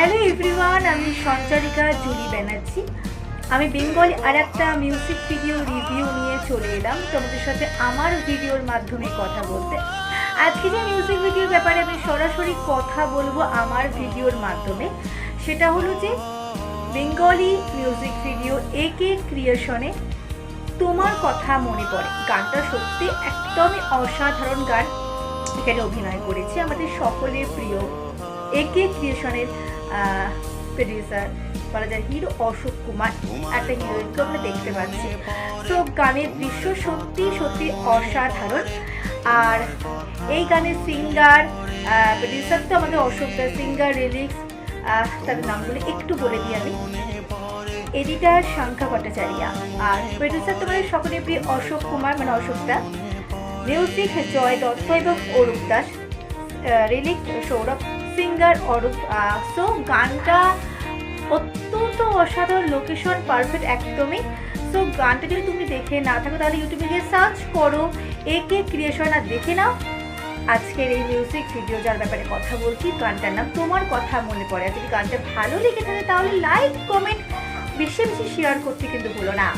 Hello everyone, আমি সঞ্চারিকা Julie Banerjee. আমি Bengali আর একটা মিউজিক ভিডিও রিভিউ নিয়ে চলে এলাম তোমাদের সাথে আমার ভিডিওর মাধ্যমে কথা বলতে। আজকে যে মিউজিক ভিডিওর ব্যাপারে আমি সরাসরি কথা বলবো আমার ভিডিওর মাধ্যমে, সেটা হলো যে বেঙ্গলি মিউজিক ভিডিও একে ক্রিয়েশনে তোমার কথা মনে পড়ে। গানটা সত্যি একদমই অসাধারণ গান। এখানে অভিনয় করেছে আমাদের সকলের প্রিয় একে ক্রিয়েশনের প্রডিউসার বলা যায় হিরো অশোক কুমার। একটা হিরোইনকে আমরা দেখতে পাচ্ছি। তো গানের দৃশ্য সত্যি সত্যি অসাধারণ। আর এই গানের সিঙ্গার প্রডিউসার তো আমাদের অশোক দা, সিঙ্গার রিলিক্স তাদের নামগুলো একটু বলে দিই আমি। এডিটার শঙ্খা ভট্টাচার্য, আর প্রডিউসার তোমাদের সকলের প্রিয় অশোক কুমার মানে অশোক দা। মিউজিক জয় দত্ত এবং Arup Das, relics Sourav, singer Arup. So গানটা অত্যন্ত অসাধারণ, লোকেশন পারফেক্ট একদমই। সো গানটা যদি তুমি দেখে না থাকো তাহলে ইউটিউবে গিয়ে সার্চ করো একে ক্রিয়েশন আর দেখে নাও আজকের এই মিউজিক ভিডিও যার ব্যাপারে কথা বলছি। গানটার নাম তোমার কথা মনে পড়ে। আর যদি গানটা ভালো লেগে থাকে তাহলে লাইক কমেন্ট বেশি বেশি শেয়ার করতে কিন্তু ভুলো না।